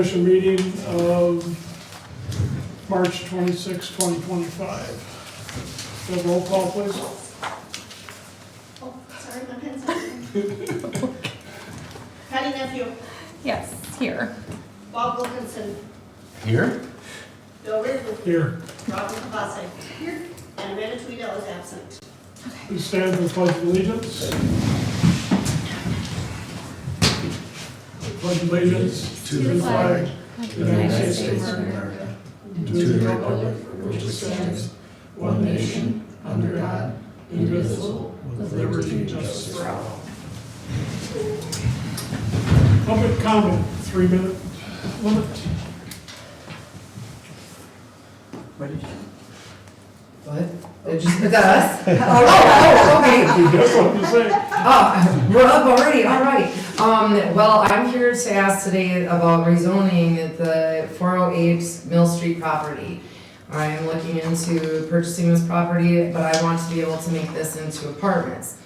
Commission meeting of March 26, 2025. The roll call, please. Oh, sorry, my pen's not here. Patty Nephew, Yes, here. Bob Wilkinson, Here? Bill Ridley, Here. Robin Kabase. Here. And Amanda Tweedale is absent. Please stand for the pledge of allegiance. Pledge allegiance to the flag of the United States of America, and to the republic for which it stands, one nation, under God, indivisible, with liberty and justice for all. Public comment, 3-minute limit. What? Is that us? Oh, okay. You got something to say? Oh, we're up already, all right. Well, I'm here to ask today about rezoning the 408 Mill Street property. I am looking into purchasing this property, but I want to be able to make this into apartments.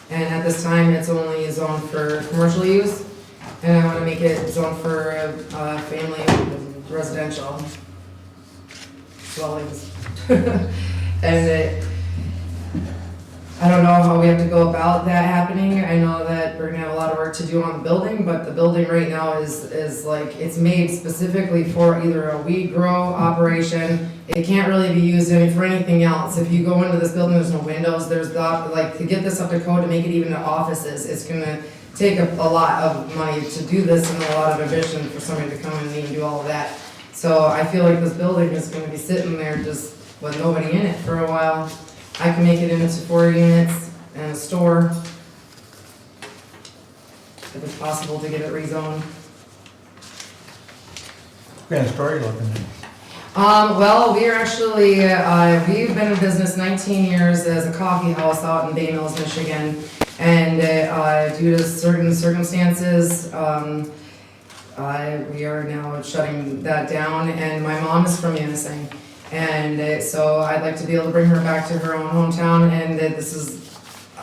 And at this time, it's only zoned for commercial use, and I want to make it zoned for family residential dwellings. And I don't know how we have to go about that happening. I know that we're gonna have a lot of work to do on the building, but the building right now is like, it's made specifically for either a weed grow operation. It can't really be used for anything else. If you go into this building, there's no windows, there's like, to get this up to code, to make it even to offices, it's gonna take a lot of money to do this and a lot of ambition for somebody to come in and do all of that. So I feel like this building is gonna be sitting there just with nobody in it for a while. I can make it into 4 units and a store. If it's possible to get it rezoned. What kind of store are you looking at? Well, we are actually, we've been in business 19 years as a coffee house out in Bay Mills, Michigan. And due to certain circumstances, we are now shutting that down. And my mom is from Munising. And so I'd like to be able to bring her back to her own hometown, and this is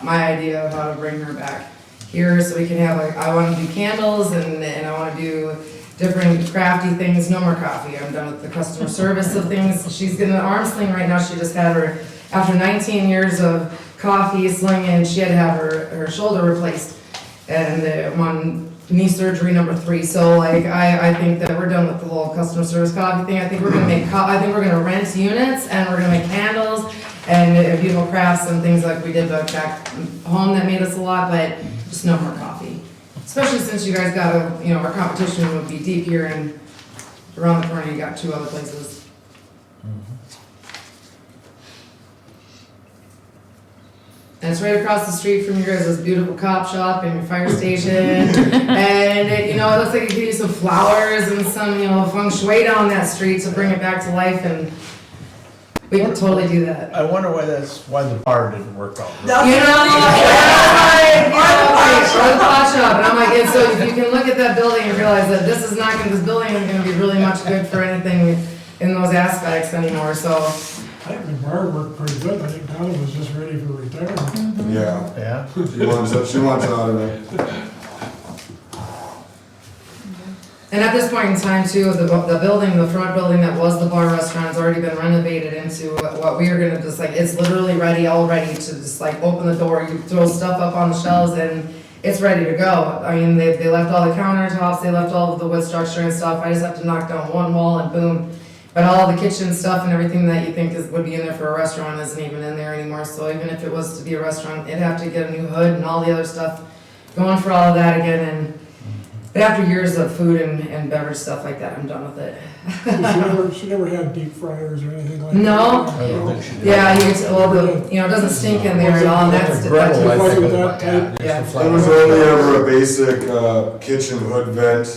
my idea of how to bring her back here, so we can have, like, I want to do candles, and I want to do different crafty things. No more coffee. I'm done with the customer service of things. She's getting an arm sling right now. She just had her, after 19 years of coffee slinging, she had to have her shoulder replaced, and I'm on knee surgery number 3. So like I think that we're done with the whole customer service coffee thing. I think we're gonna make I think we're gonna rent units, and we're gonna make candles and beautiful crafts and things like we did back home that made us a lot, but just no more coffee. Especially since you guys got our competition would be deep here, and around the corner you got 2 other places. And it's right across the street from your guys' beautiful cop shop and your fire station. And it looks like you could use some flowers and some, feng shui down that street to bring it back to life, and we can totally do that. I wonder why the bar didn't work out. Or the pot shop. And I'm like, and so if you can look at that building and realize that this building isn't gonna be really much good for anything in those aspects anymore, so. I think the bar worked pretty good. I think Donna was just ready for retirement. Yeah, Yeah? she wants out of it. And at this point in time too, the front building that was the bar restaurant has already been renovated into what we are gonna just like, it's literally all ready to just like open the door, you throw stuff up on the shelves and it's ready to go. I mean, they left all the countertops, they left all of the wood structure and stuff. I just have to knock down one wall and boom. But all the kitchen stuff and everything that you think would be in there for a restaurant isn't even in there anymore. So even if it was to be a restaurant, it'd have to get a new hood and all the other stuff going for all of that again. But after years of food and beverage stuff like that, I'm done with it. She never had deep fryers or anything like No. that. I don't think she did. Yeah, it doesn't stink in there at all. And that's Gretel, I Wasn't think, that tight? Yeah. It was only ever a basic kitchen hood vent,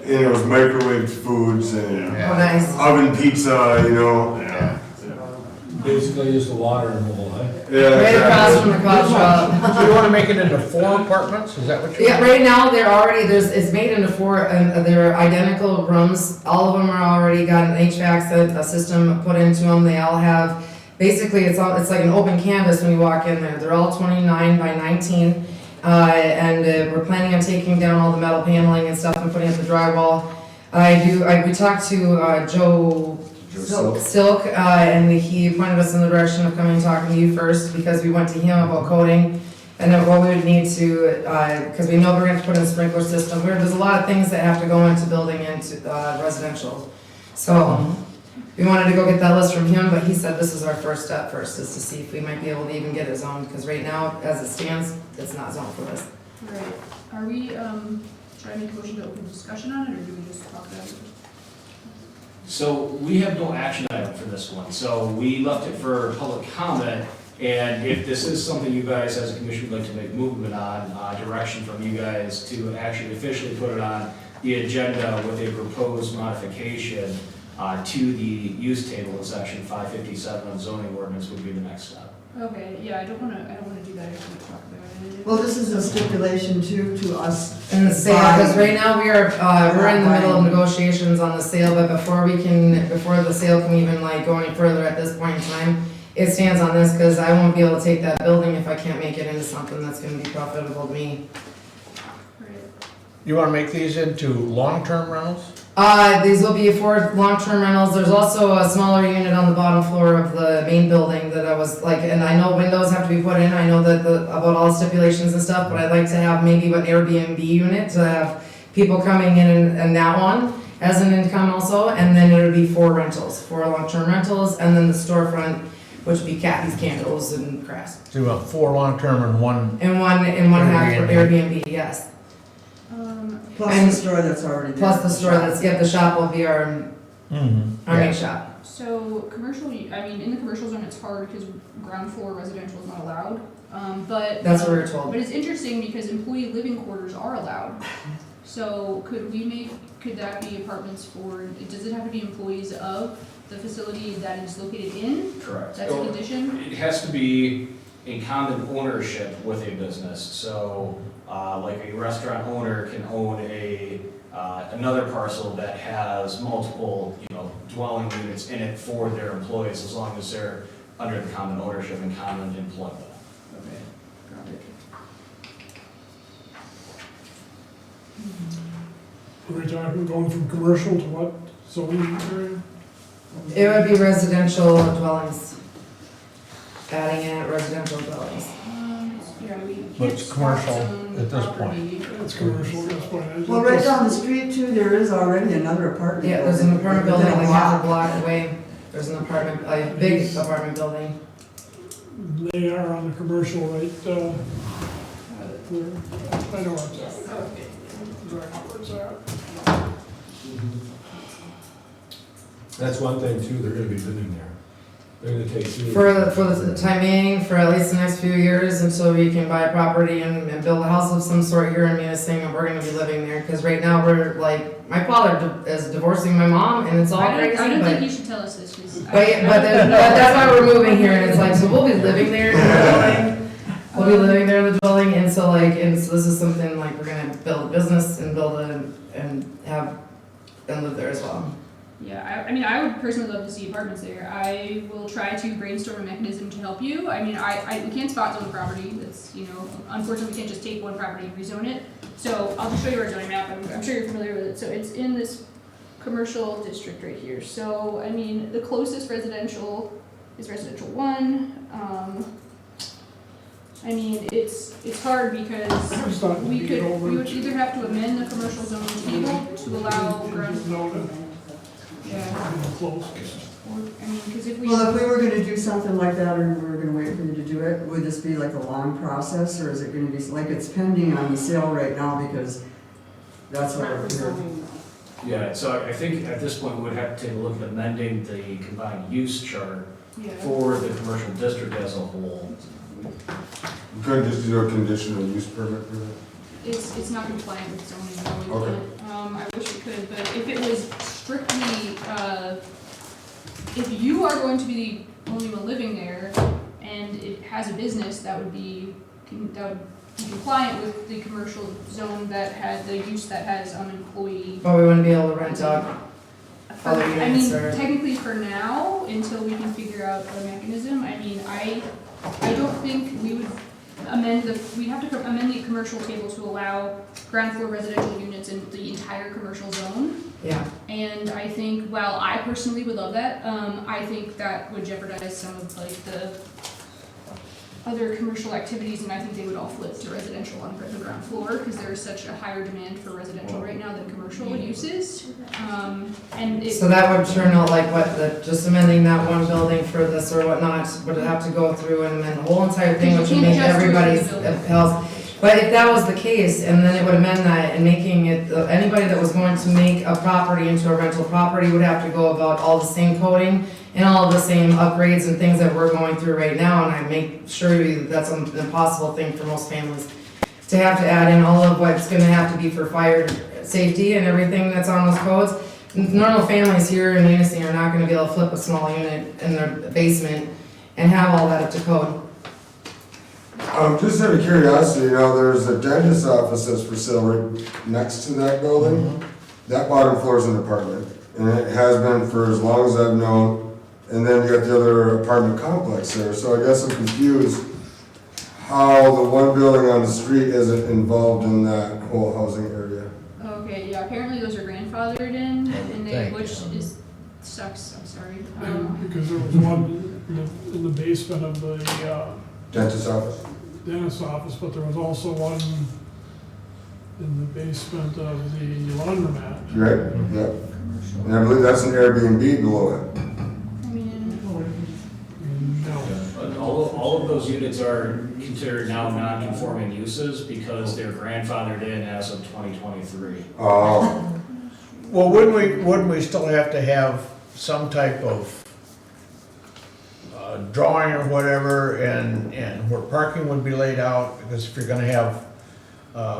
and it was microwaved foods and Oh, nice. oven pizza, Yeah. Basically use the water and the huh? Yeah, Right across from exactly. the coffee shop. So you wanna make it into 4 apartments, is that what you Yeah, right now it's made into 4, they're identical rooms. All of them are already got an HVAC system put into them. They all have, basically it's like an open canvas when you walk in there. They're all 29 by 19. We're planning on taking down all the metal paneling and stuff and putting up the drywall. we talked to, Joe Silk. Silk, and he pointed us in the direction of coming and talking to you first, because we went to him about coding, and then what we would need to, because we know we're gonna have to put in a sprinkler system, there's a lot of things that have to go into building into, residential. So, we wanted to go get that list from him, but he said this is our first step first, is to see if we might be able to even get it zoned, because right now, as it stands, it's not zoned for this. Right, are we, should I make a motion to open discussion on it, or do we just talk about it? So we have no action item for this one, so we left it for public comment. And if this is something you guys as a commission would like to make movement on, direction from you guys to actually officially put it on the agenda with a proposed modification to the use table in section 557 of zoning ordinance would be the next step. Okay, yeah, I don't wanna do that, I just wanna talk about it. Well, this is a stipulation to us. And the sale, because right now we are, we're in the middle of negotiations on the sale, but before the sale can even like go any further at this point in time, it stands on this, because I won't be able to take that building if I can't make it into something that's gonna be profitable to me. Right. You wanna make these into long-term rentals? These will be for long-term rentals. There's also a smaller unit on the bottom floor of the main building that I was like, and I know windows have to be put in, I know that about all the stipulations and stuff, but I'd like to have maybe an Airbnb unit to have people coming in and that one as an income also, and then it would be for rentals, for long-term rentals, and then the storefront, which would be Kathy's Candles and crafts. So you want 4 long-term and 1, And one half for Airbnb, yes. Plus And- the store that's already there. Plus the store that's, yeah, the shop will be our main shop. So, commercial, I mean, in the commercial zone, it's hard because ground floor residential is not allowed, but. That's what we were told. But it's interesting because employee living quarters are allowed. So could that be apartments for, does it have to be employees of the facility that it's located in? Correct. That's a condition? It has to be in common ownership with a business, so, like a restaurant owner can own another parcel that has multiple, dwelling units in it for their employees, as long as they're under the common ownership and common employment. Okay, got it. Are we talking going from commercial to what zoning area? It would be residential dwellings. Adding in residential dwellings. Yeah, we But can't it's commercial spot zone at this property. It's commercial, that's fine. Well, right down the street too, there is already another apartment. Yeah, there's an apartment building within like a half a block. block away. There's an apartment, a big apartment building. They are on the commercial right, there. I know where it's at. Okay. Exactly where it's at. That's one thing too, they're gonna be living there. They're gonna take you. For the time being, for at least the next few years, until we can buy a property and build a house of some sort here in Munising, and we're gonna be living there, because right now we're like, my father is divorcing my mom, and it's all crazy, I don't think but. you should tell us this, because. But that's why we're moving here, and it's like, so we'll be living there in the building. We'll be living there in the dwelling, and so this is something like, we're gonna build a business and live there as well. Yeah, I mean, I would personally love to see apartments there. I will try to brainstorm a mechanism to help you. I mean, we can't spot zone property. That's, unfortunately, we can't just take one property and rezone it. So I'll just show you our zoning map. I'm sure you're familiar with it. So it's in this commercial district right here. So, I mean, the closest residential is residential 1. I mean, it's hard because we would either have to amend the commercial zoning table to allow ground. Yeah. Close. Or, I mean, because if we. Well, if we were gonna do something like that and we were gonna wait for you to do it, would this be like a long process, or is it gonna be, like, it's pending on the sale right now because that's what we're hearing? Yeah, so I think at this point, we would have to take a look at amending the combined use chart Yeah. for the commercial district as a whole. You couldn't just do a conditional use permit for that? It's not compliant with zoning, no, we Okay. can't. I wish we could, but if it was strictly, if you are going to be the only one living there and it has a business, that would be compliant with the commercial zone that had the use that has employee. But we wouldn't be able to rent out other I mean, units or. technically for now, until we can figure out a mechanism, I mean, I don't think we would, we'd have to amend the commercial table to allow ground floor residential units in the entire commercial zone. Yeah, And I think, while I personally would love that, I think that would jeopardize some of like the other commercial activities, and I think they would all flip to residential on the ground floor, because there is such a higher demand for residential right now than commercial uses. And it. so that would turn out like what, just amending that one building for this or whatnot, would it have to go through and then the whole entire thing, which would make everybody's else. But if that was the case, and then it would amend that and making it, anybody that was going to make a property into a rental property would have to go about all the same coding and all of the same upgrades and things that we're going through right now, and I make sure you that's an impossible thing for most families. To have to add in all of what's gonna have to be for fire safety and everything that's on those codes. Normal families here in Munising are not gonna be able to flip a small unit in their basement and have all that up to code. Just out of curiosity, there's a dentist office that's for sale right next to that building. That bottom floor is an apartment, and it has been for as long as I've known. And then you got the other apartment complex there, so I guess I'm confused how the one building on the street isn't involved in that whole housing area. Okay, yeah, apparently those are grandfathered in, and they, Thank which you. is, sucks, I'm sorry. Because there was one in the basement of the Dentist office? dentist's office, but there was also one in the basement of the laundromat. Right, yep. And I believe that's an Airbnb below it. I mean, No. But all of those units are considered now non-conforming uses because they're grandfathered in as of 2023. Oh, Well, wouldn't we still have to have some type of drawing or whatever, and where parking would be laid out? Because if you're gonna have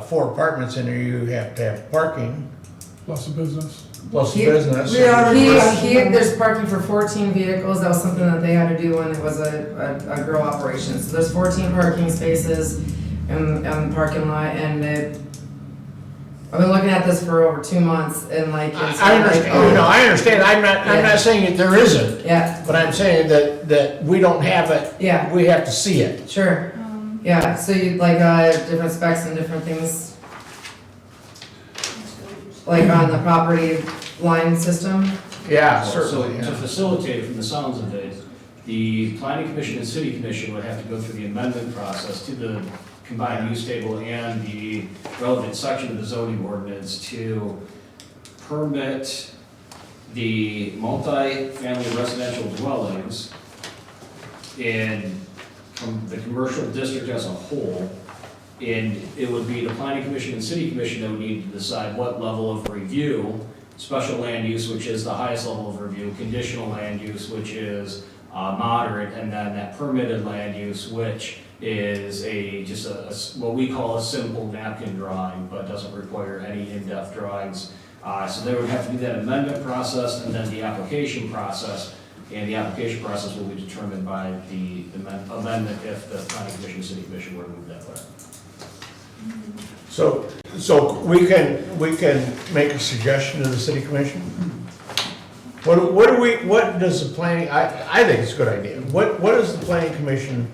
4 apartments in there, you have to have parking, Plus a business. plus He- business. There's parking for 14 vehicles, that was something that they had to do when it was a grow operation. So there's 14 parking spaces in the parking lot, and I've been looking at this for over 2 months, and like, it's I like, understand, I understand, I'm not saying that there isn't, yeah, but I'm saying that we don't have it, yeah, we have to see it. sure, yeah, so you'd like, different specs and different things, like on the property line system? Yeah, So certainly, to yeah. facilitate from the sounds of it, the planning commission and city commission would have to go through the amendment process to the combined use table and the relevant section of the zoning ordinance to permit the multi-family residential dwellings in the commercial district as a whole. And it would be the planning commission and city commission that would need to decide what level of review, special land use, which is the highest level of review, conditional land use, which is moderate, and then that permitted land use, which is what we call a simple napkin drawing, but doesn't require any in-depth drawings. So there would have to be that amendment process and then the application process. And the application process will be determined by the amendment if the planning commission and city commission were to move that way. So we can make a suggestion to the city commission? What does the planning, I think it's a good idea. What does the planning commission,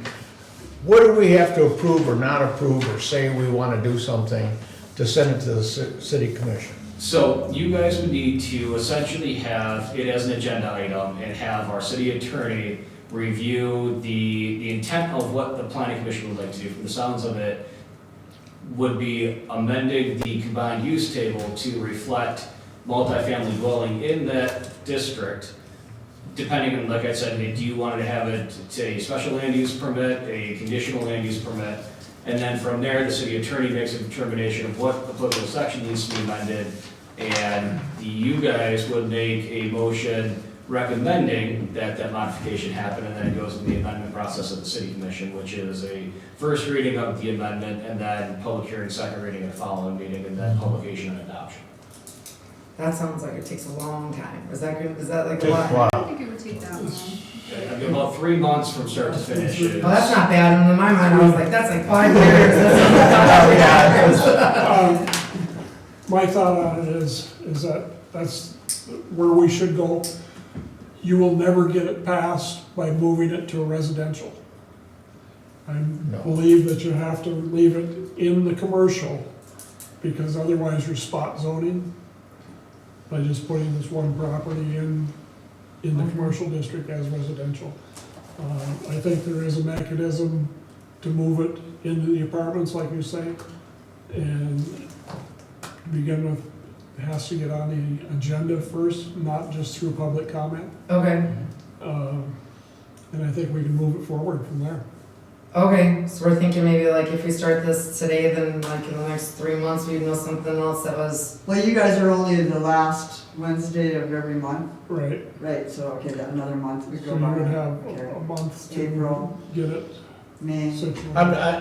what do we have to approve or not approve or say we want to do something to send it to the city commission? So you guys would need to essentially have it as an agenda item and have our city attorney review the intent of what the planning commission would like to do. From the sounds of it, would be amending the combined use table to reflect multifamily dwelling in that district, depending on, like I said, do you want to have it a special land use permit, a conditional land use permit, and then from there, the city attorney makes a determination of what applicable section needs to be amended, and you guys would make a motion recommending that that modification happen, and then it goes to the amendment process of the city commission, which is a first reading of the amendment, and then public hearing, second reading at the following meeting, and then publication and adoption. That sounds like it takes a long time, is that good, is that like a lot? I don't think it would take that long. It'd be about 3 months from start to finish. Well, that's not bad, and in my mind, I was like, that's like 5 years. My thought on it is that that's where we should go. You will never get it passed by moving it to a residential. I No. believe that you have to leave it in the commercial, because otherwise you're spot zoning by just putting this one property in the commercial district as residential. I think there is a mechanism to move it into the apartments, like you say, and to begin with, it has to get on the agenda first, not just through public comment. Okay, And I think we can move it forward from there. okay, so we're thinking maybe like if we start this today, then like in the next 3 months, we'd know something else that was, Well, you guys are only the last Wednesday of every month, Right. right, so, okay, that another month would So go you by. would have Okay. a month to April. get it May. situated.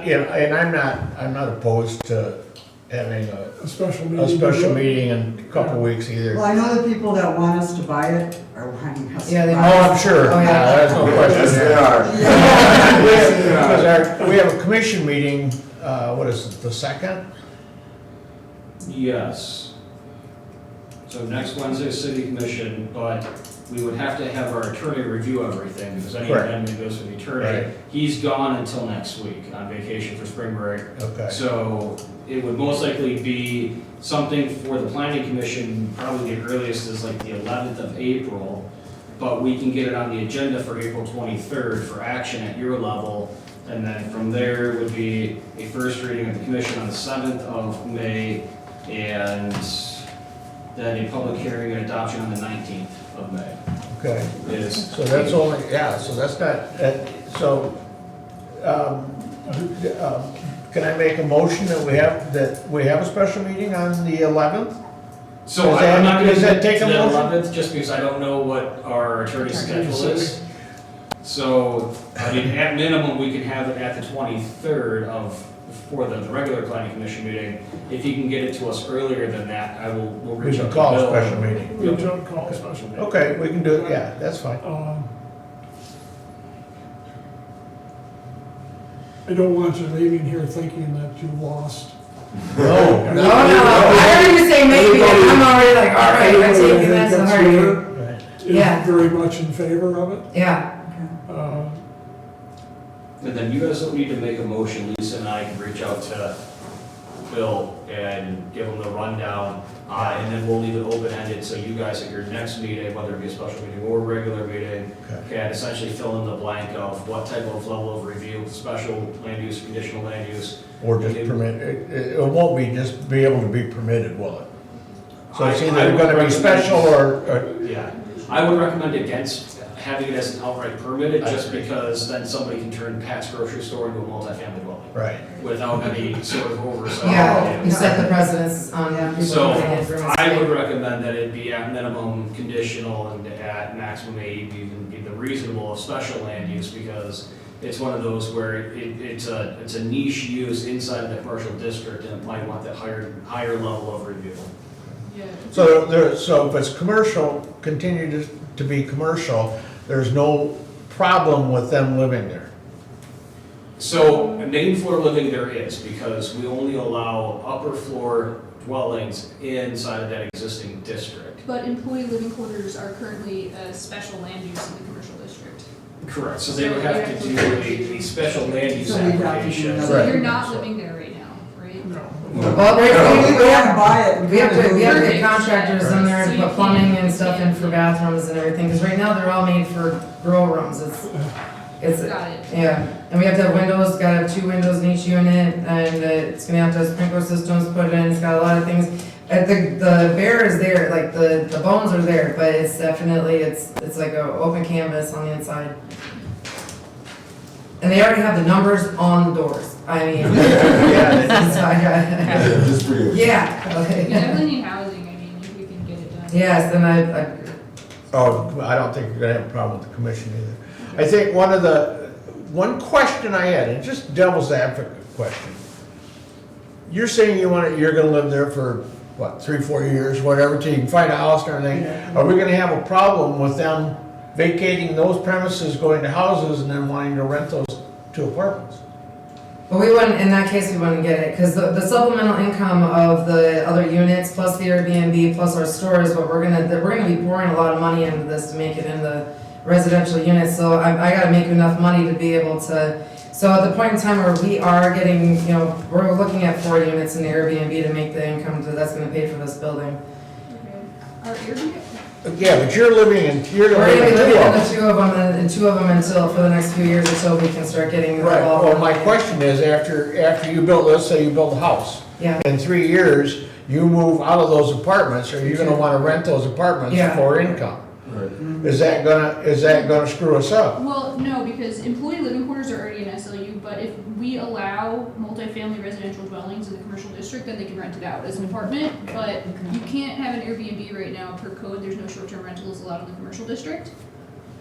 You know, and I'm not opposed to having A special meeting. a special meeting in a couple weeks either. Well, I know the people that want us to buy it are wanting us to Yeah, they buy Oh, it. I'm sure. Oh, yeah. That's no question. Yes, they are. We have a commission meeting, what is it, the 2nd? Yes. So next Wednesday, city commission, but we would have to have our attorney review everything, because any Correct. amendment goes to the attorney. Right. He's gone until next week on vacation for spring break. Okay. So it would most likely be something for the planning commission, probably the earliest is like the 11th of April. But we can get it on the agenda for April 23rd for action at your level. And then from there would be a first reading of the commission on the 7th of May, and then a public hearing and adoption on the 19th of May. Okay. Is So that's only, yeah, so that's not, so, can I make a motion that we have a special meeting on the 11th? So Does that- I'm not gonna does that get take to a the motion? 11th, just because I don't know what our attorney's schedule is. So, I mean, at minimum, we can have it at the 23rd for the regular planning commission meeting. If you can get it to us earlier than that, we'll We reach can out to call a Bill. special meeting. We don't call a special meeting. Okay, we can do it, yeah, that's fine. I don't want you leaving here thinking that you lost. No. oh no, I heard you say maybe, and I'm already like, all right, I'm taking that to the heart here. Right. Yeah. Is very much in favor of it. Yeah, And then you guys don't need to make a motion, Lisa and I can reach out to Bill and give him the rundown. And then we'll leave it open-ended, so you guys at your next meeting, whether it be a special meeting or a regular meeting, Okay. can essentially fill in the blank of what type of level of review, special land use, conditional land use. Or just permit, it won't be, just be able to be permitted, will it? So it's I either would gonna be recommend- special or, Yeah, I would recommend against having it as an outright permitted, I just agree. because then somebody can turn Pat's grocery store into a multifamily dwelling right. without any sort of oversight. yeah, you set the precedence on people So, putting in for I would mistake. recommend that it be at minimum conditional and at maximum maybe even be the reasonable of special land use, because it's one of those where it's a niche use inside of the commercial district and it might want that higher level of review. Yeah. So if it's commercial, continue to be commercial, there's no problem with them living there. So, main floor living there is, because we only allow upper floor dwellings inside of that existing district. But employee living quarters are currently a special land use in the commercial district. Correct, so they would have to do a special land use So we'd have to do application. another- So Right. you're not living there right now, right? No. Well, right, We have to buy it. we have to get Perfect. contractors in there So and you put plumbing and can't- stuff in for bathrooms and everything, cause right now they're all made for grow rooms, it's, Got it. yeah. And we have to have windows, gotta have 2 windows in each unit, and it's gonna have to have sprinkler systems put in, it's got a lot of things. The bear is there, like the bones are there, but it's definitely, it's like a open canvas on the inside. And they already have the numbers on the doors, I mean. Yeah. So I Just for you. yeah, You okay. definitely need housing, I mean, we can get it done. Yes, then I Oh, I don't think you're gonna have a problem with the commission either. I think one question I had, and just devil's advocate question. You're saying you're gonna live there for, what, 3-4 years, whatever, till you can find a house and everything? Are we gonna have a problem with them vacating those premises, going to houses, and then wanting to rent those to apartments? But we wouldn't, in that case, we wouldn't get it, because the supplemental income of the other units, plus the Airbnb, plus our store is what we're gonna be pouring a lot of money into this to make it into residential units, so I gotta make enough money to be able to So at the point in time where we are getting, you know, we're looking at 4 units in Airbnb to make the income that's gonna pay for this building. Our Airbnb, Yeah, but you're living in, We're gonna be living in in the two of them until, for the next few years until we can start getting the Right, ball well, my rolling. question is, after you build, let's say you build a house, Yeah, in 3 years, you move out of those apartments, are you gonna wanna rent those apartments Yeah. for income? Right. Is that gonna screw us up? well, no, because employee living quarters are already in SLU, but if we allow multifamily residential dwellings in the commercial district, then they can rent it out as an apartment, but you can't have an Airbnb right now per code, there's no short-term rentals allowed in the commercial district.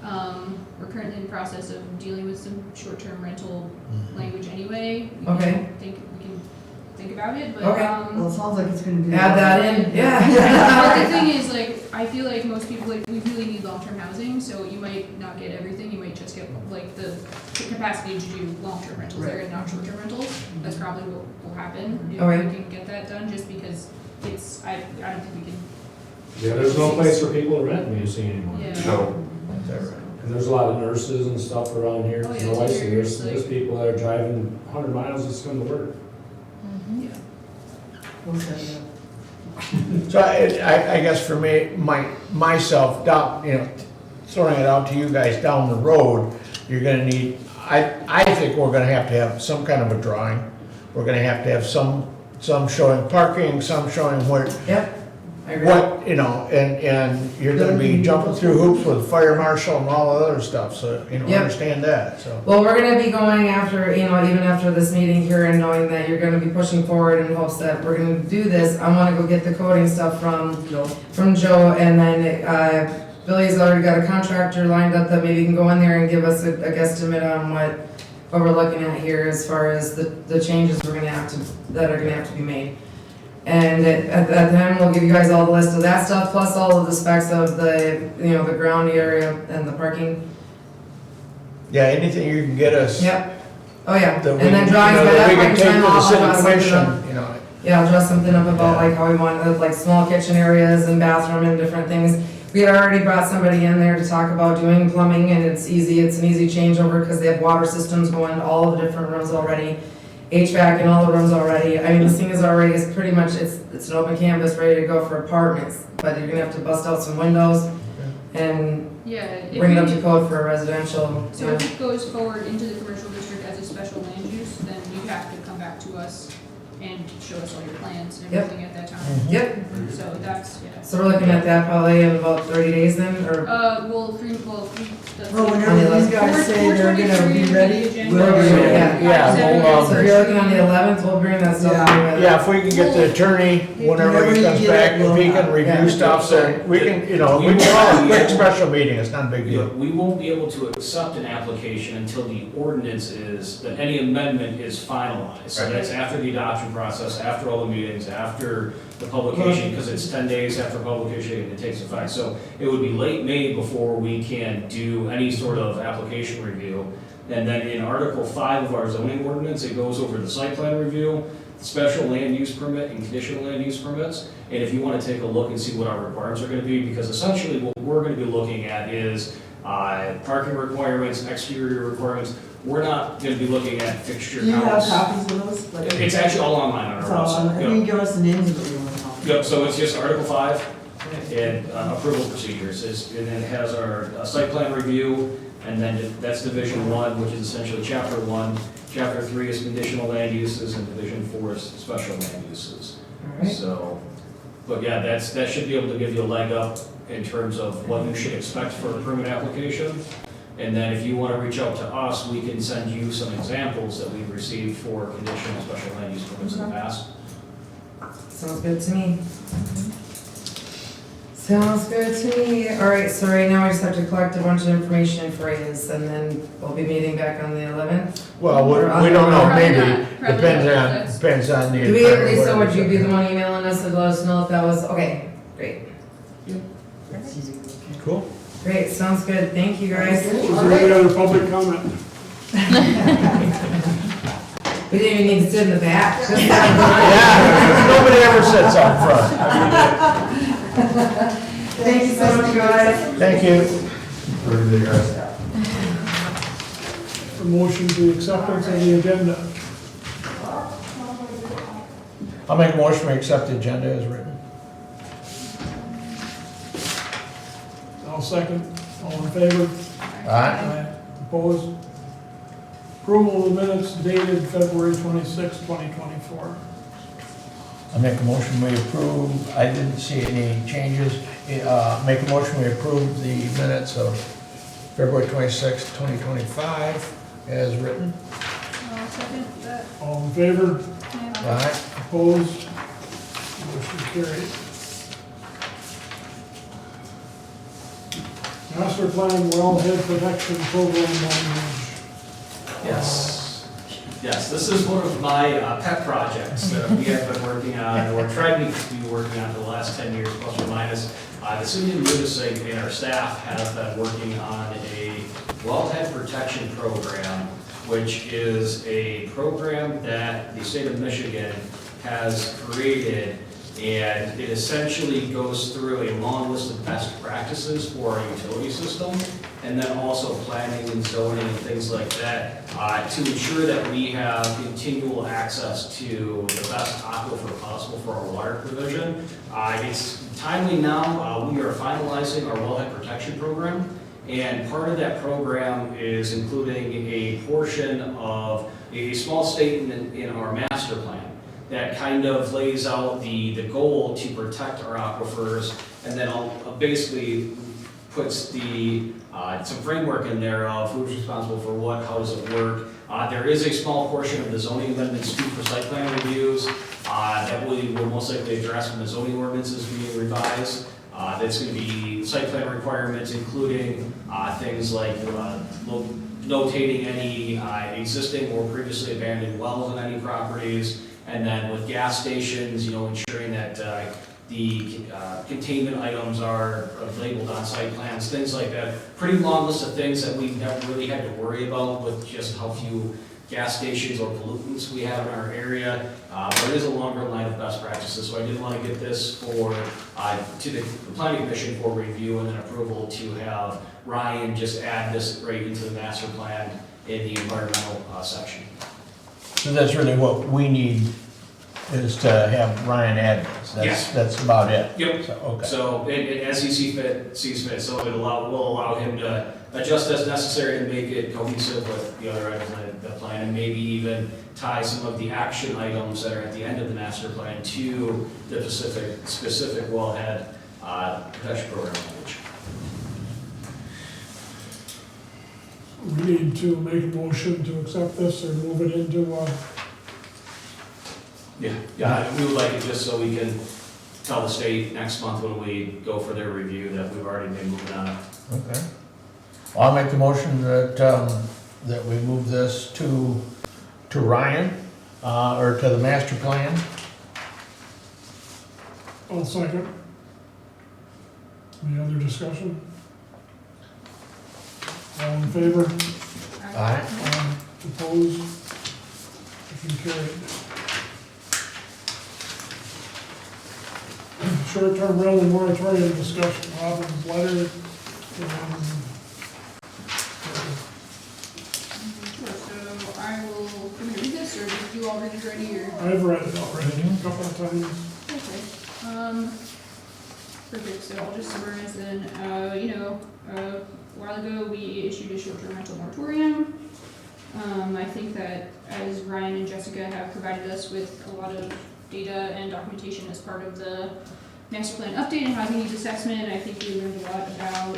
We're currently in the process of dealing with some short-term rental language anyway. We Okay. can think about it, but, Okay. Well, it sounds like it's gonna be. add that in, But yeah. the thing is, like, I feel like most people, like, we really need long-term housing, so you might not get everything, you might just get, like, the capacity to do long-term rentals there and not short-term rentals. That's probably what will happen, if Okay. we can get that done, just because it's, I don't think we can, Yeah, there's no place for people to rent in Munising anymore. yeah. No. And there's a lot of nurses and stuff around here. Oh, yeah, You know, I see there's, there's like- people that are driving 100 miles just to come to work. Yeah. So I guess for me, myself, down, you know, throwing it out to you guys down the road, you're gonna need, I think we're gonna have some kind of a drawing. We're gonna have some showing parking, some showing what, Yep, I agree. what, you know, and you're gonna be jumping through hoops with fire marshal and all the other stuff, so, you know, Yep. understand that, so. Well, we're gonna be going after, you know, even after this meeting here and knowing that you're gonna be pushing forward in hopes that we're gonna do this, I wanna go get the coding stuff from Joe, and then, Billy's already got a contractor lined up that maybe can go in there and give us a guesstimate on what we're looking at here as far as the changes that are gonna have to be made. And at that time, we'll give you guys all the list of that stuff, plus all of the specs of the, you know, the ground area and the parking. Yeah, anything you can get us. Yep. Oh, yeah, That and we, then you drawings know, by that that we point can in take time, to the I'll city draw something up. commission, you know. Yeah, I'll draw something up about Yeah. like how we want, like small kitchen areas and bathroom and different things. We had already brought somebody in there to talk about doing plumbing, and it's an easy changeover because they have water systems going to all the different rooms already. HVAC in all the rooms already. I mean, this thing is pretty much, it's an open canvas ready to go for apartments, but you're gonna have to bust out some windows and Yeah. if bring it up we- to code for a residential. So if it goes forward into the commercial district as a special land use, then you have to come back to us and show us all your plans and Yep. everything at that time. Yep, So that's, yeah. so we're looking at that probably in about 30 days then, or? That's. Well, whenever these guys say they're gonna be ready, we'll be ready. Yeah, So if you're looking on the 11th, we'll bring that stuff Yeah. in. Yeah, if we can get the attorney, whenever he comes back, if he can review stuff, so we can, you know, we can call it a quick special meeting, it's not a big Yeah, deal. we won't be able to accept an application until the ordinance is, that any amendment is finalized. So Right. that's after the adoption process, after all the meetings, after the publication, because it's 10 days after publication it takes effect. So it would be late May before we can do any sort of application review. And then in Article 5 of our zoning ordinance, it goes over the site plan review, special land use permit, and conditional land use permits. And if you want to take a look and see what our requirements are going to be, because essentially what we're going to be looking at is parking requirements, exterior requirements. We're not going to be looking at fixture Do you have counts. copies of those? Like- It's actually all online on So, our website. you can give us the names of the ones. Yep, so it's just Article 5 and approval procedures, and then it has our site plan review, and then that's Division 1, which is essentially Chapter 1. Chapter 3 is conditional land uses, and Division 4 is special land uses. Alright, So, but yeah, that should be able to give you a leg up in terms of what you should expect for a permit application. And then if you want to reach out to us, we can send you some examples that we've received for conditional special land use permits in the past. sounds good to me. Sounds good to me. Alright, so right now I just have to collect a bunch of information for you, and then we'll be meeting back on the 11th. Well, we don't know, Probably maybe, not. Probably depends not. on, That's- depends on the. Do we, entire Lisa, would you be the whatever. one emailing us to let us know if that was, okay, great. That's easy, okay. Cool. Great, sounds good. Thank you guys. Is there any other public comment? We didn't even need to sit in the back. Just Yeah, nobody ever sits up front. Thank you so much, guys. Thank you. Everything, guys. a motion to acceptance of the agenda. I'll make a motion to accept the agenda as written. I'll second. All in favor? Aye. Opposed? Approval of the minutes dated February 26, 2024. I make a motion we approve, I didn't see any changes. Make a motion we approve the minutes of February 26, 2025 as written. I'll second that. All in favor? Aye. Opposed? Motion carried. Master Plan Wellhead Protection Program language. Yes, yes, this is one of my pet projects that we have been working on, or tried to be working on for the last 10 years, plus or minus. The city of Munising and our staff have been working on a wellhead protection program, which is a program that the state of Michigan has created, and it essentially goes through a long list of best practices for our utility system, and then also planning and zoning and things like that, to ensure that we have continual access to the best aquifer possible for our water provision. It's timely now. We are finalizing our wellhead protection program, and part of that program is including a portion of a small statement in our master plan that kind of lays out the goal to protect our aquifers, and then basically puts some framework in there of who's responsible for what, how does it work. There is a small portion of the zoning amendments too for site plan reviews that we will most likely address when the zoning ordinance is being revised. That's going to be site plan requirements, including things like notating any existing or previously abandoned wells on any properties. And then with gas stations, ensuring that the containment items are labeled on site plans, things like that. Pretty long list of things that we've never really had to worry about with just how few gas stations or pollutants we have in our area. But it is a longer line of best practices, so I did want to get this to the Planning Commission for review and then approval to have Ryan just add this right into the master plan in the environmental section. So that's really what we need, is to have Ryan add this. Yes. That's about it. Yep. So, okay. So, and as he sees fit, so it will allow him to adjust as necessary to make it cohesive with the other items in the plan, and maybe even tie some of the action items that are at the end of the master plan to the specific wellhead protection program language. We need to make a motion to accept this or move it into, Yeah, we would like it just so we can tell the state next month when we go for their review that we've already been moving on it. Okay. Well, I'll make the motion that we move this to Ryan, or to the master plan. I'll second. Any other discussion? All in favor? Aye. Opposed? Motion carried. Short-term rental moratorium discussion, Robin's letter. Sure, so I will, can we read this, or did you all read it already, or? I've read it already a couple of times. Okay, perfect, so I'll just summarize then, a while ago, we issued a short-term rental moratorium. I think that as Ryan and Jessica have provided us with a lot of data and documentation as part of the master plan update and housing needs assessment, I think we learned a lot about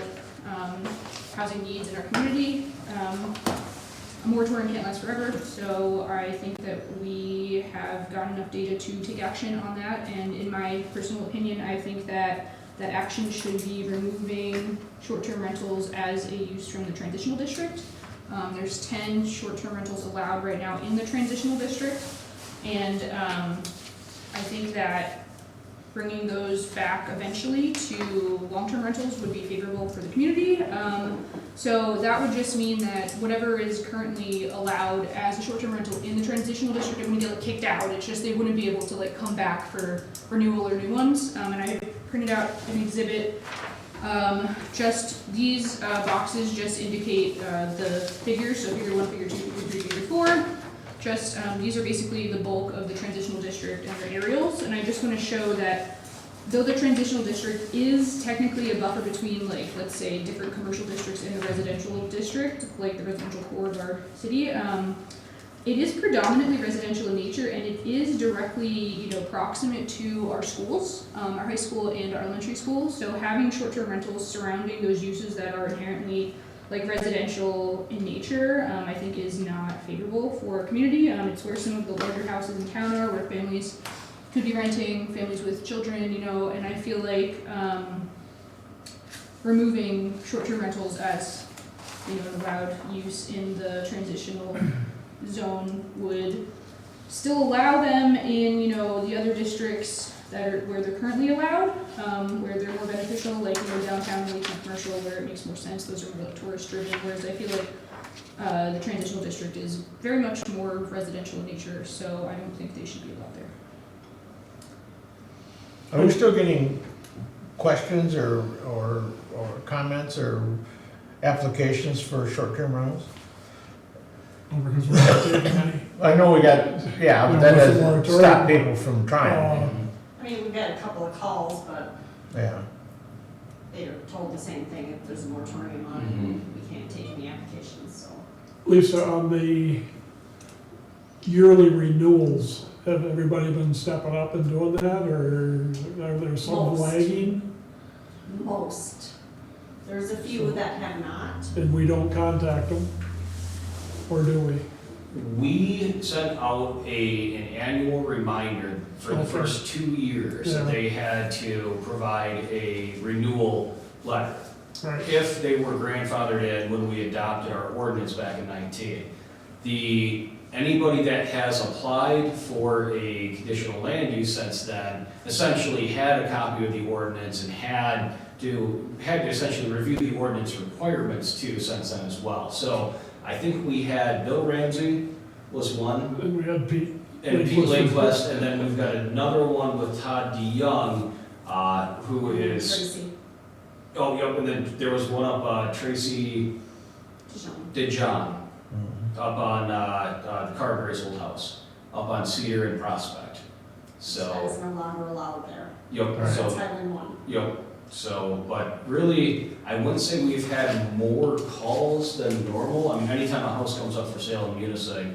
housing needs in our community. A moratorium can't last forever, so I think that we have gotten enough data to take action on that, and in my personal opinion, I think that action should be removing short-term rentals as a use from the transitional district. There's 10 short-term rentals allowed right now in the transitional district, and I think that bringing those back eventually to long-term rentals would be favorable for the community. So that would just mean that whatever is currently allowed as a short-term rental in the transitional district, it wouldn't get kicked out. It's just they wouldn't be able to come back for renewal or new ones. And I printed out an exhibit Just these boxes just indicate the figures, so figure 1, figure 2, figure 3, figure 4. Just, these are basically the bulk of the transitional district and their aerials, and I just want to show that though the transitional district is technically a buffer between, like, let's say, different commercial districts and the residential district, like the residential core of our city, it is predominantly residential in nature, and it is directly, proximate to our schools, our high school and our elementary schools. So having short-term rentals surrounding those uses that are inherently like residential in nature, I think is not favorable for our community. It's where some of the larger houses in town are, where families could be renting, families with children, and I feel like removing short-term rentals as, an allowed use in the transitional zone would still allow them in, the other districts that are where they're currently allowed, where they're more beneficial, like, downtown, Lakefront commercial, where it makes more sense. Those are more like tourist driven, whereas I feel like the transitional district is very much more residential in nature, so I don't think they should be allowed there. Are we still getting questions or comments or applications for short-term rentals? Oh, because we're not taking any. I know we got, yeah, but that What's the doesn't moratorium? stop people from trying. I mean, we've got a couple of calls, but Yeah. they're told the same thing, if there's a moratorium on it, we can't take any applications, so. Lisa, on the yearly renewals, have everybody been stepping up and doing that, or are there some Most. lagging? Most. There's a few that have not. And we don't contact them? Or do we? We sent out an annual reminder for the Okay. first 2 years that Yeah. they had to provide a renewal letter. Right. If they were grandfathered in when we adopted our ordinance back in 19. Anybody that has applied for a conditional land use since then essentially had a copy of the ordinance and had to essentially review the ordinance requirements too since then as well. So I think we had Bill Ramsey was one, And we had Pete. and Pete Lakequest, and then we've got another one with Todd DeYoung, who is, Tracy, oh, yep, and then there was one up, Tracy DeJohn, up on, the Carberry's old house, up on Cedar and Prospect. That So, is no longer allowed there. yep, Right. so, Highland one. yep, so, but really, I wouldn't say we've had more calls than normal. I mean, anytime a house comes up for sale in Munising,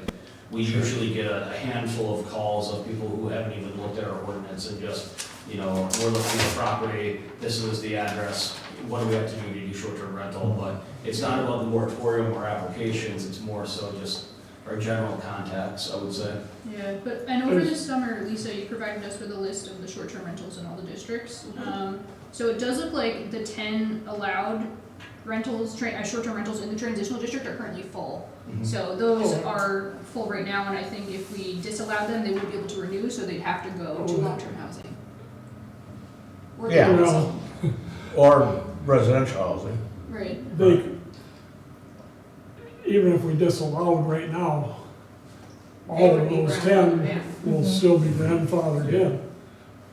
we usually get a handful of calls of people who haven't even looked at our ordinance and just, we're looking at the property, this is the address, what do we have to do to do short-term rental? But it's not about the moratorium or applications, it's more so just our general contacts, I would say. Yeah, but, and over this summer, Lisa, you provided us with a list of the short-term rentals in all the districts. So it does look like the 10 allowed rentals, short-term rentals in the transitional district are currently full. So those are full right now, and I think if we disallowed them, they wouldn't be able to renew, so they'd have to go to long-term housing. Or Yeah. housing. Or residential housing. Right. They, even if we disallowed right now, all of those 10 will still be grandfathered in.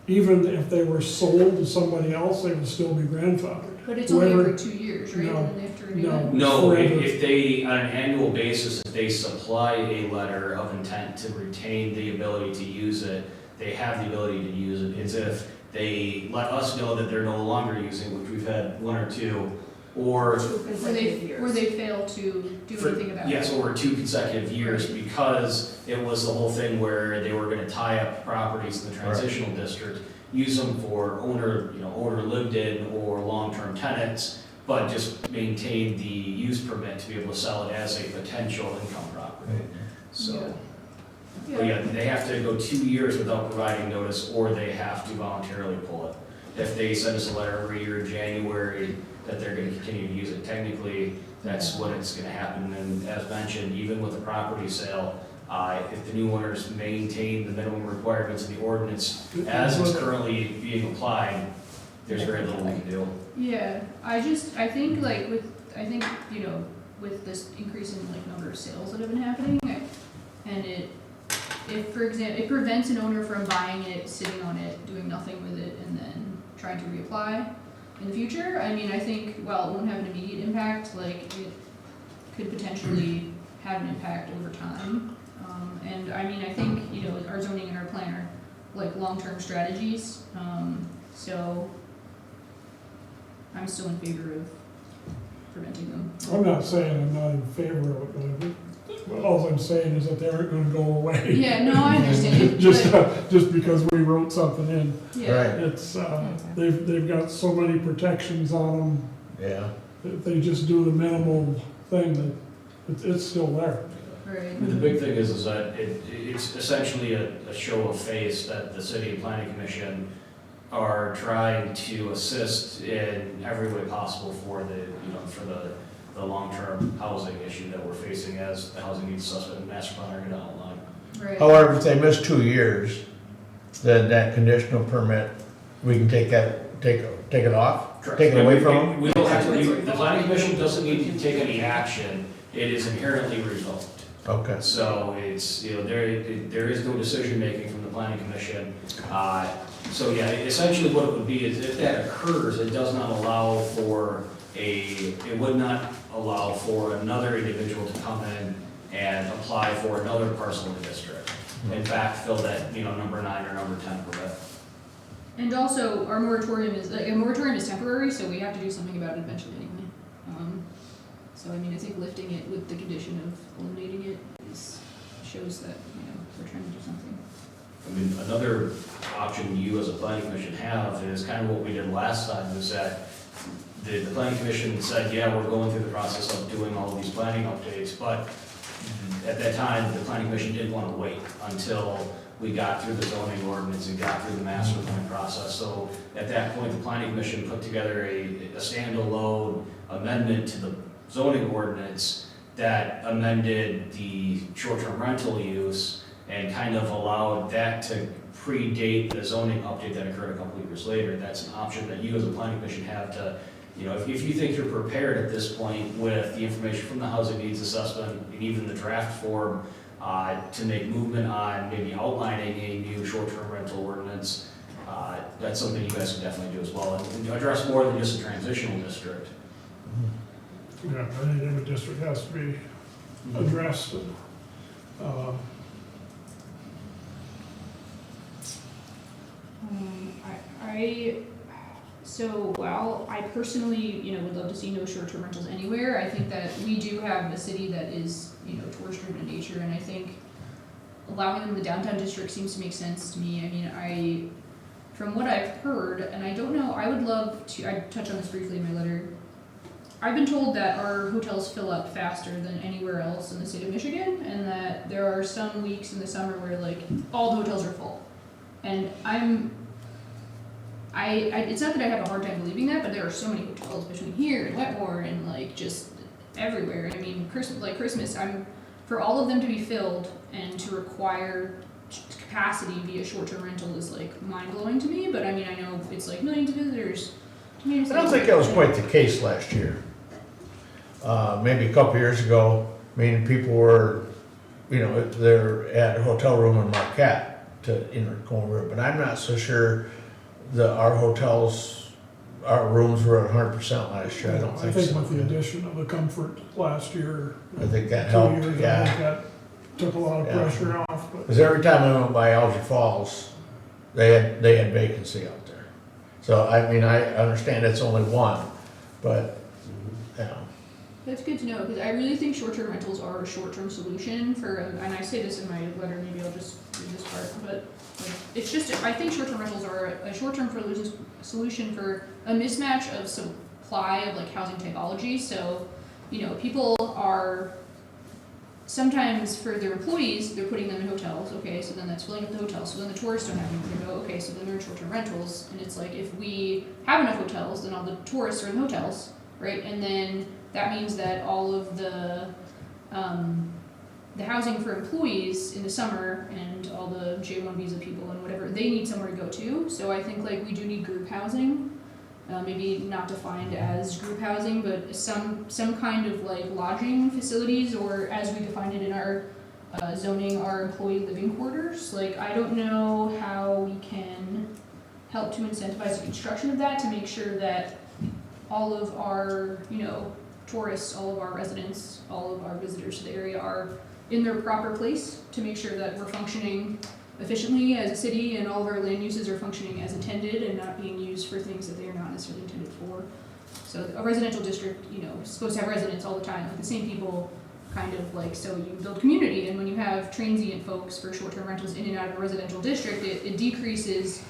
Even if they were sold to somebody else, they would still be grandfathered. But it's only Whoever- every 2 years, right? No, And then they have to renew no. it. No, Forever. if they, on an annual basis, if they supply a letter of intent to retain the ability to use it, they have the ability to use it. It's if they let us know that they're no longer using, which we've had one or two, or. 2 Or consecutive they, years. or they fail to do for- anything about it. Yes, over 2 consecutive years, because it was the whole thing where they were gonna tie up properties in the transitional district, use them for owner lived in or long-term tenants, but just maintain the use permit to be able to sell it as a potential income property. So, but yeah, they have to go 2 years without providing notice, or they have to voluntarily pull it. If they send us a letter every year in January that they're gonna continue to use it, technically, that's when it's gonna happen. And as mentioned, even with a property sale, if the new owners maintain the minimum requirements of the ordinance as it's currently being applied, there's very little we can do. Yeah, I think like with this increase in like number of sales that have been happening, and for example, it prevents an owner from buying it, sitting on it, doing nothing with it, and then trying to reapply. in the future. I mean, I think, while it won't have an immediate impact, like, it could potentially have an impact over time. And I mean, I think, you know, our zoning and our plan are like long-term strategies, so I'm still in favor of preventing them. I'm not saying I'm not in favor of it, but all I'm saying is that they aren't gonna go away. Yeah, no, I understand. Just because we wrote something in. Yeah. Right. It's, they've got so many protections on them, Yeah. that they just do the minimal thing, that it's still there. Right. The big thing is that it's essentially a show of face that the city and planning commission are trying to assist in every way possible for the long-term housing issue that we're facing as the housing needs assessment and master plan are gonna outline. Right. However, if they miss 2 years, then that conditional permit, we can take it off? Correct. Take it away from them? We don't have to, the planning commission doesn't need to take any action, it is inherently revoked. Okay. So it's, you know, there is no decision-making from the planning commission. So yeah, essentially what it would be is if that occurs, it does not allow for it would not allow for another individual to come in and apply for another parcel in the district. In fact, fill that, you know, number 9 or number 10 permit. And also, our moratorium is, like, a moratorium is temporary, so we have to do something about it eventually anyway. So I mean, I think lifting it with the condition of eliminating it shows that, you know, we're trying to do something. I mean, another option you as a planning commission have is kind of what we did last time, was that the planning commission said, yeah, we're going through the process of doing all of these planning updates, but at that time, the planning commission didn't want to wait until we got through the zoning ordinance and got through the master plan process. So at that point, the planning commission put together a standalone amendment to the zoning ordinance that amended the short-term rental use and kind of allowed that to predate the zoning update that occurred a couple of years later. That's an option that you as a planning commission have to, you know, if you think you're prepared at this point with the information from the housing needs assessment and even the draft form to make movement on maybe outlining a new short-term rental ordinance, that's something you guys can definitely do as well and address more than just a transitional district. Yeah, I think every district has to be addressed. While I personally, you know, would love to see no short-term rentals anywhere, I think that we do have a city that is, you know, tourist-driven in nature, and I think allowing them in the downtown district seems to make sense to me. I mean, from what I've heard, and I don't know, I would love to, I touched on this briefly in my letter, I've been told that our hotels fill up faster than anywhere else in the state of Michigan, and that there are some weeks in the summer where, like, all the hotels are full. And it's not that I have a hard time believing that, but there are so many hotels between here and Wetmore and, like, just everywhere. I mean, Christmas, for all of them to be filled and to require capacity via short-term rental is, like, mind-blowing to me, but I mean, I know it's, like, millions of visitors. I don't think that was quite the case last year. Maybe a couple years ago, I mean, people were, you know, they're at a hotel room in Marquette go over, but I'm not so sure that our rooms were at 100% last year. I don't think so. I think with the addition of the Comfort last year. I think that 2 helped, years, I yeah. think that took a lot of Yeah. pressure off, but. Because every time I went by Alger Falls, they had vacancy out there. So, I mean, I understand it's only one, but, you know. That's good to know, because I really think short-term rentals are a short-term solution for, and I say this in my letter, maybe I'll just read this part, but like, it's just, I think short-term rentals are a short-term solution for a mismatch of supply of, like, housing typology. So, you know, people are, sometimes for their employees, they're putting them in hotels, okay, so then that's filling up the hotel, so then the tourists don't have anywhere to go, okay, so then they're in short-term rentals, and it's like, if we have enough hotels, then all the tourists are in the hotels, right, and then that means that all of the housing for employees in the summer and all the J1 visa people and whatever, they need somewhere to go to, so I think, like, we do need group housing. Maybe not defined as group housing, but some kind of, like, lodging facilities, or as we defined it in our zoning, our employee living quarters. Like, I don't know how we can help to incentivize the construction of that to make sure that all of our, tourists, all of our residents, all of our visitors to the area are in their proper place to make sure that we're functioning efficiently as a city and all of our land uses are functioning as intended and not being used for things that they are not necessarily intended for. So a residential district, is supposed to have residents all the time, like the same people, kind of like, so you build community, and when you have transient folks for short-term rentals in and out of a residential district, it decreases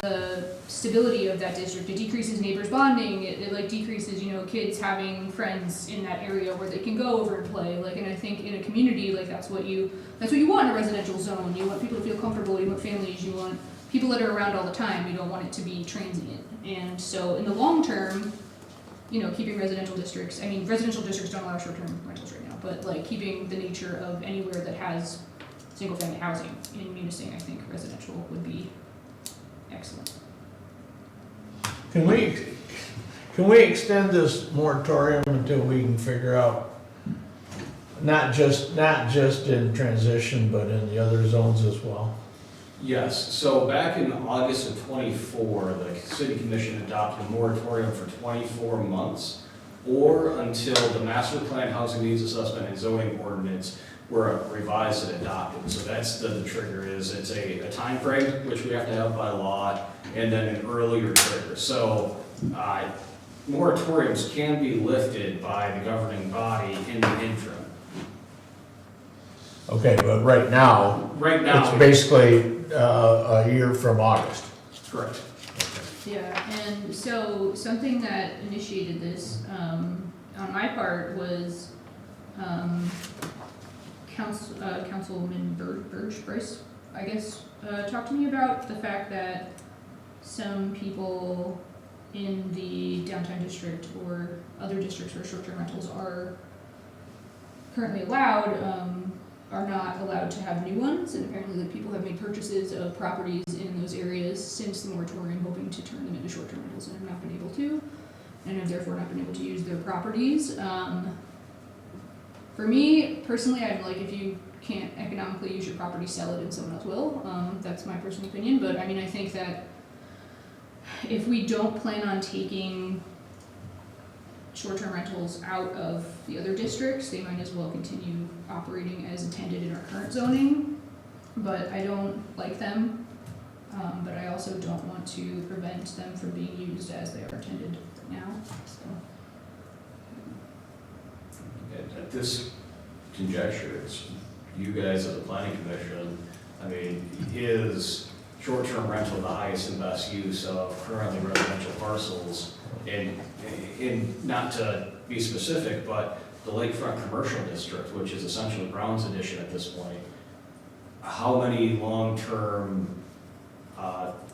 the stability of that district, it decreases neighbors bonding, it like decreases, kids having friends in that area where they can go over and play, like, and I think in a community, like, that's what you want in a residential zone. You want people to feel comfortable, you want families, you want people that are around all the time, you don't want it to be transient. And so in the long term, keeping residential districts don't allow short-term rentals right now, but like keeping the nature of anywhere that has single-family housing in Munising, I think residential would be excellent. Can we extend this moratorium until we can figure out, not just in transition, but in the other zones as well? Yes, so back in August of '24, the city commission adopted a moratorium for 24 months or until the master plan housing needs assessment and zoning ordinance were revised and adopted. So that's the trigger is it's a time frame, which we have to have by law, and then an earlier trigger. So moratoriums can be lifted by the governing body in the interim. Okay, but right now, it's basically a year from August. Correct. Yeah, and so something that initiated this, on my part was, Councilman Bryce, I guess, talked to me about the fact that some people in the downtown district or other districts where short-term rentals are currently allowed, are not allowed to have new ones, and apparently the people have made purchases of properties in those areas since the moratorium, hoping to turn them into short-term rentals, and have not been able to, and have therefore not been able to use their properties. For me, personally, I'm like, if you can't economically use your property, sell it and someone else will. That's my personal opinion, but I mean, I think that if we don't plan on taking short-term rentals out of the other districts, they might as well continue operating as intended in our current zoning. But I don't like them, but I also don't want to prevent them from being used as they are intended now, so. At this conjecture, it's you guys as a planning commission, I mean, is short-term rental the highest and best use of currently residential parcels? And not to be specific, but the Lakefront Commercial District, which is essentially Brown's Edition at this point, how many long-term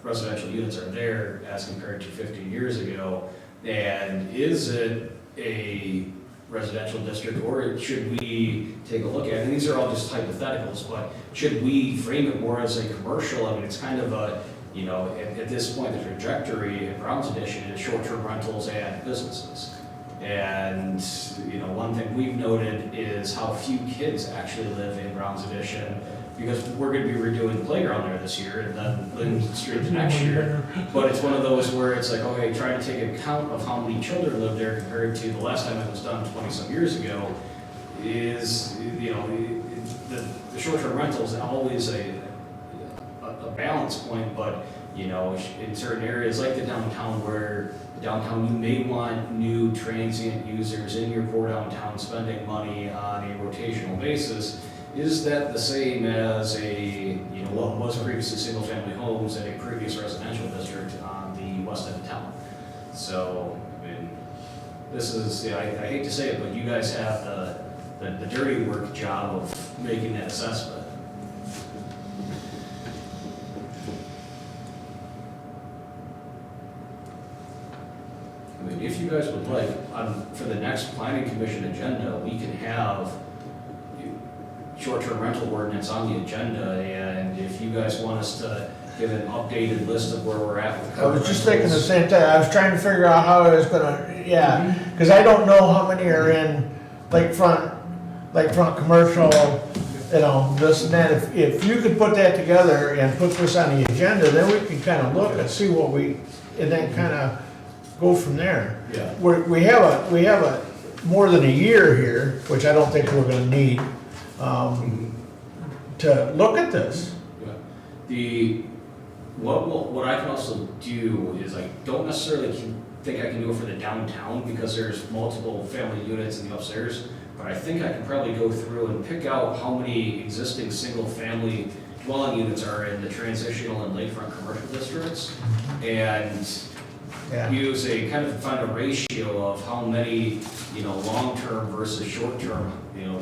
residential units are there as compared to 15 years ago? And is it a residential district, or should we take a look at it? And these are all just hypotheticals, but should we frame it more as a commercial? I mean, it's kind of a, at this point, the trajectory in Brown's Edition is short-term rentals and businesses. And, one thing we've noted is how few kids actually live in Brown's Edition, because we're gonna be redoing the playground there this year, and then Linden Street the next year. But it's one of those where it's like, okay, trying to take account of how many children live there compared to the last time it was done 20-some years ago is, the short-term rental is always a balance point, but, in certain areas like the downtown where downtown, you may want new transient users in your core downtown spending money on a rotational basis. Is that the same as what was previously single-family homes in a previous residential district on the west end of town? So, I mean, this is, I hate to say it, but you guys have the dirty work job of making that assessment. I mean, if you guys would like, for the next planning commission agenda, we can have short-term rental ordinance on the agenda, and if you guys want us to give an updated list of where we're at with. I was just thinking the same thing. I was trying to figure out how I was gonna, because I don't know how many are in lakefront commercial, this and that. If you could put that together and put this on the agenda, then we can kind of look and see what and then kind of go from there. Yeah. We have a, more than a year here, which I don't think we're gonna need, to look at this. What I can also do is I don't necessarily think I can do it for the downtown because there's multiple family units in the upstairs, but I think I can probably go through and pick out how many existing single-family dwelling units are in the transitional and lakefront commercial districts, and Yeah. use find a ratio of how many, long-term versus short-term,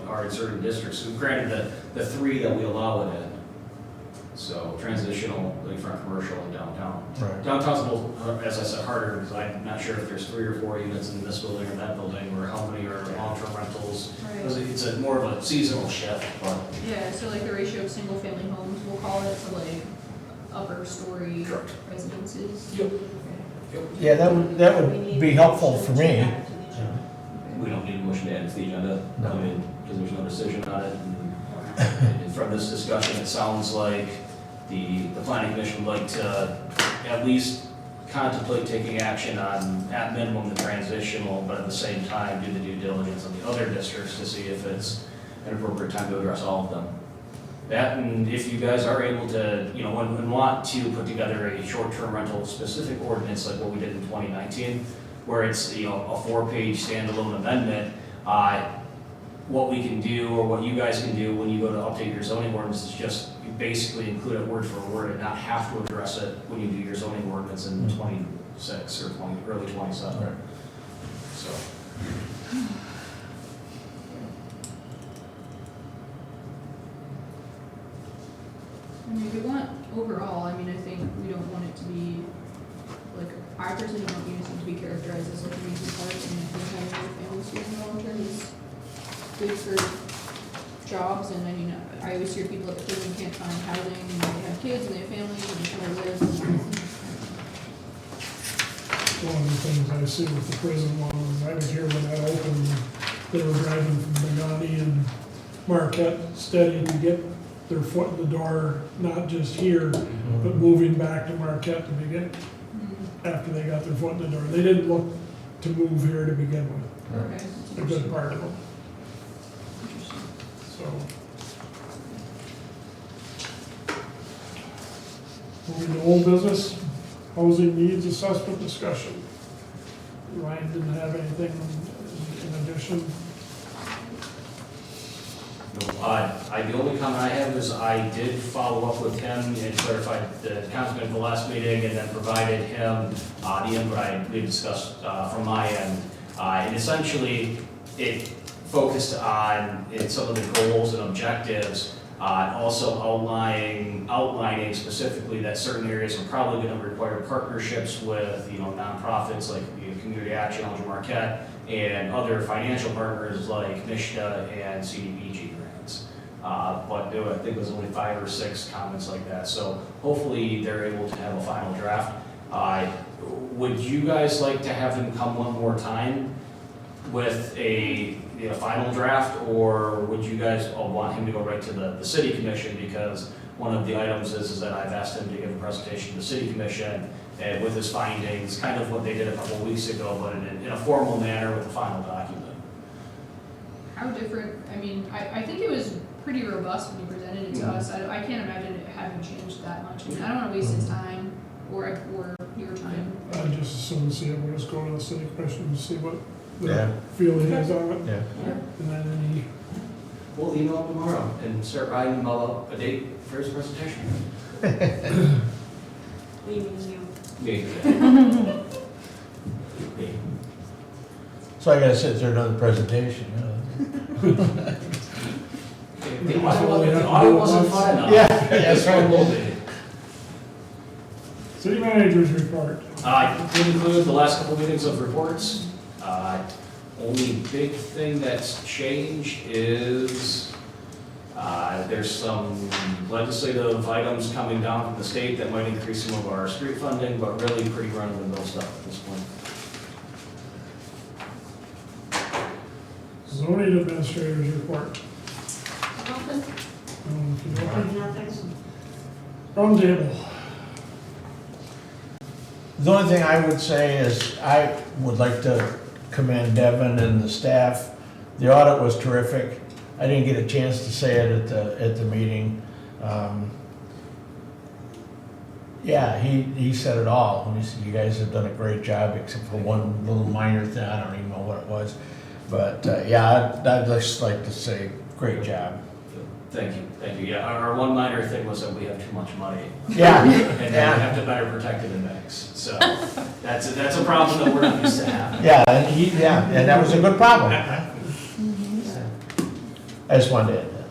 are in certain districts. So granted, the three that we allow it in. So transitional, lakefront, commercial, and downtown. Right. Downtown's a little, as I said, harder because I'm not sure if there's 3 or 4 units in this building or that building, or how many are long-term rentals. Because Right. it's more of a seasonal shift, but. Yeah, so like the ratio of single-family homes, we'll call it, to like upper story Correct. residences. Yep. Yeah, that would be helpful for me. We don't need a motion to add it to the agenda, No. because there's no decision on it. And from this discussion, it sounds like the planning commission would like to at least contemplate taking action on, at minimum, the transitional, but at the same time, do the due diligence on the other districts to see if it's an appropriate time to address all of them. That, and if you guys are able to, and want to put together a short-term rental specific ordinance like what we did in 2019, where it's, a 4-page standalone amendment, what we can do, or what you guys can do when you go to update your zoning ordinance is just you basically include it word for word and not have to address it when you do your zoning ordinance in 26 or early 27. Right. So. I mean, if you want overall, I think we don't want it to be, like, I personally don't want units to be characterized as like a amusement park, and I think having more families here in the long term is good for jobs, and I always hear people at the prison can't find housing, and they have kids, and they have families, and they come to live. One of the things I see with the prison one, I was here when that opened, they were driving from Bengani and Marquette steady to get their foot in the door, not just here, but moving back to Marquette to begin, after they got their foot in the door. They didn't look to move here to begin with, Okay. a good part of them, so. Moving to old business, housing needs assessment discussion. Ryan didn't have anything in addition. The only comment I have is I did follow up with him and clarified the comments at the last meeting, and then provided him the input we discussed from my end. And essentially, it focused on some of the goals and objectives, also outlining specifically that certain areas are probably going to require partnerships with nonprofits like Community Action, Elgin Marquette, and other financial partners like MISHDA and CDBG grants. But I think it was only 5 or 6 comments like that. So hopefully they're able to have a final draft. Would you guys like to have him come one more time with a final draft, or would you guys want him to go right to the city commission? Because one of the items is that I've asked him to give a presentation to the city commission with his findings, kind of what they did a couple of weeks ago, but in a formal manner with the final document. How different, I think it was pretty robust when he presented it to us. I can't imagine it having changed that much. I don't want to waste his time or your time. I just as soon see it, we'll just go to the city commission and see what Yeah. the feeling is on it. Yeah. And then We'll email him tomorrow and start writing him up a date for his presentation. We mean you. Me. Me. So I gotta sit there another presentation, The audit wasn't fun enough. Yeah, that's right. A little bit. city managers report. Did include the last couple meetings of reports. Only big thing that's changed is there's some legislative items coming down from the state that might increase some of our street funding, but really pretty run-of-the-mill stuff at this point. Zoning administrators report. Nothing? Okey-dokey. Nothing? Round table. The only thing I would say is I would like to commend Devin and the staff. The audit was terrific. I didn't get a chance to say it at the meeting. Yeah, he said it all. He said, you guys have done a great job, except for one little minor thing, I don't even know what it was. But, yeah, I'd just like to say, great job. Thank you. Yeah, our one minor thing was that we have too much money. Yeah, And we yeah, have to better protect it in banks. So that's a problem that we're not used to having. yeah, and that was a good problem. I just wanted to add that.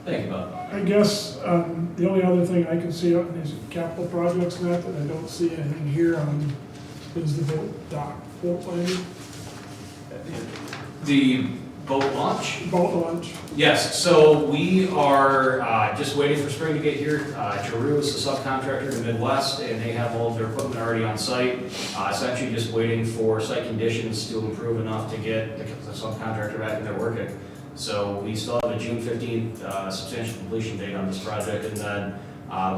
Thank you, Bob. I guess, the only other thing I can see on these capital projects that I don't see anything here on is the boat landing, The boat launch? boat launch. Yes, so we are just waiting for spring to get here. Giroux is the subcontractor in the Midwest, and they have all of their equipment already on site. Essentially just waiting for site conditions to improve enough to get the subcontractor back in there working. So we still have a June 15th substantial completion date on this project, and then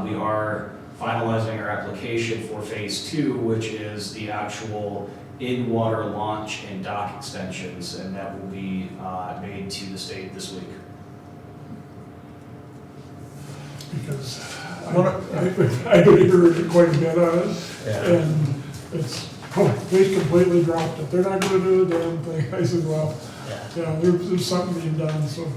we are finalizing our application for phase 2, which is the actual in-water launch and dock extensions, and that will be made to the state this week. Because I heard quite a bit on it, Yeah. and it's, they completely dropped it. They're not gonna do the damn thing. I said, well, yeah, there's something being done, so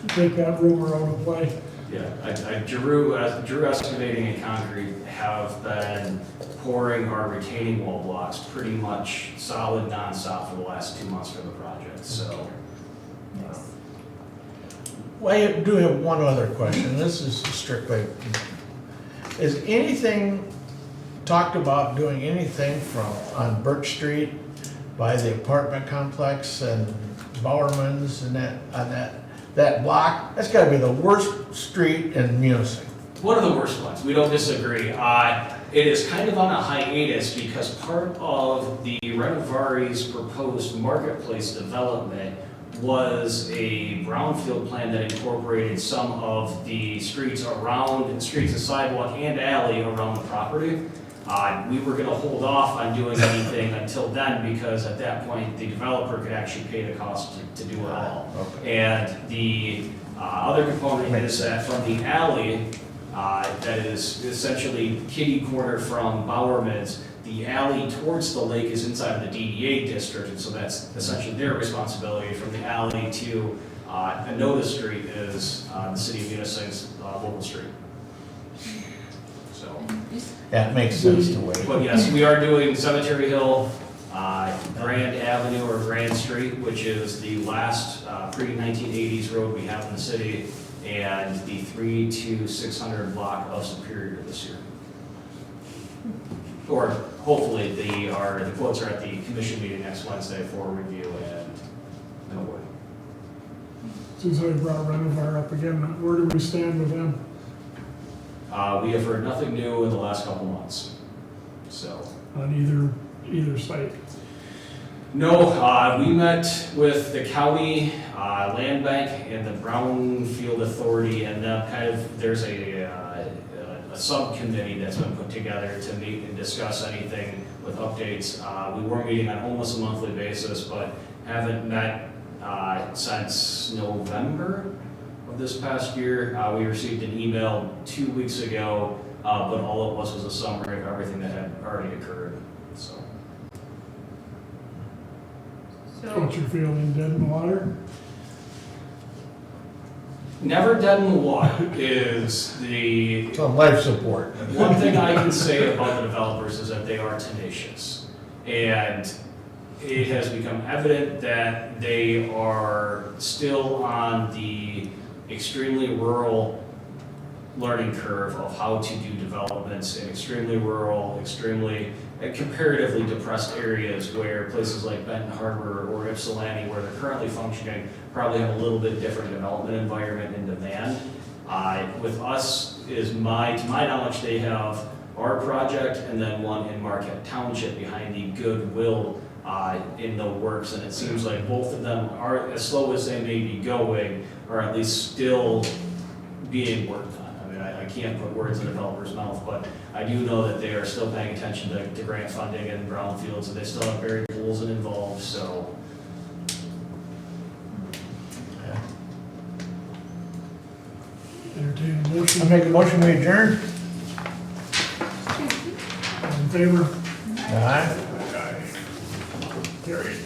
take that rumor out of play. Yeah, Giroux Excavating and Concrete have been pouring our retaining wall blocks pretty much solid nonstop for the last 2 months for the project, so. Well, I do have one other question. This is strictly, is anything talked about doing anything on Birch Street by the apartment complex and Bowerman's and that block? That's gotta be the worst street in Munising. One of the worst ones, we don't disagree. It is kind of on a hiatus because part of the Renovari's proposed marketplace development was a brownfield plan that incorporated some of the streets and sidewalk and alley around the property. We were gonna hold off on doing anything until then because at that point, the developer could actually pay the cost to do it all. Okay. And the other component is that from the alley, that is essentially kitty corner from Bowerman's, the alley towards the lake is inside of the DDA district, and so that's essentially their responsibility. From the alley to Anoda Street is the city of Munising's local street. So, Yeah, it makes sense to wait. but yes, we are doing Cemetery Hill, Grand Avenue or Grand Street, which is the last pre-1980s road we have in the city, and the 3 to 600 block of Superior this year. Or hopefully the quotes are at the commission meeting next Wednesday for review and award. Since I brought Renovar up again, where do we stand with them? We have heard nothing new in the last couple months, so. On either site? No, we met with the county, land bank, and the Brownfield Authority, and there's a subcommittee that's been put together to meet and discuss anything with updates. We were meeting on almost a monthly basis, but haven't met since November of this past year. We received an email 2 weeks ago, but all it was a summary of everything that had already occurred, so. What's your feeling, dead in the water? Never dead in the water is the It's on life support. one thing I can say about the developers is that they are tenacious. And it has become evident that they are still on the extremely rural learning curve of how to do developments in extremely rural, comparatively depressed areas where places like Benton Harbor or Ypsilanti, where they're currently functioning, probably have a little bit different development environment and demand. With us, to my knowledge, they have our project and then one in Marquette Township behind the Goodwill in the works, and it seems like both of them are, as slow as they may be going, are at least still being worked on. I mean, I can't put words in the developer's mouth, but I do know that they are still paying attention to grant funding and brownfields, and they still have buried pools and involved, so. Entertain a I motion, make a motion, we adjourn? all in favor? Aye. Carried.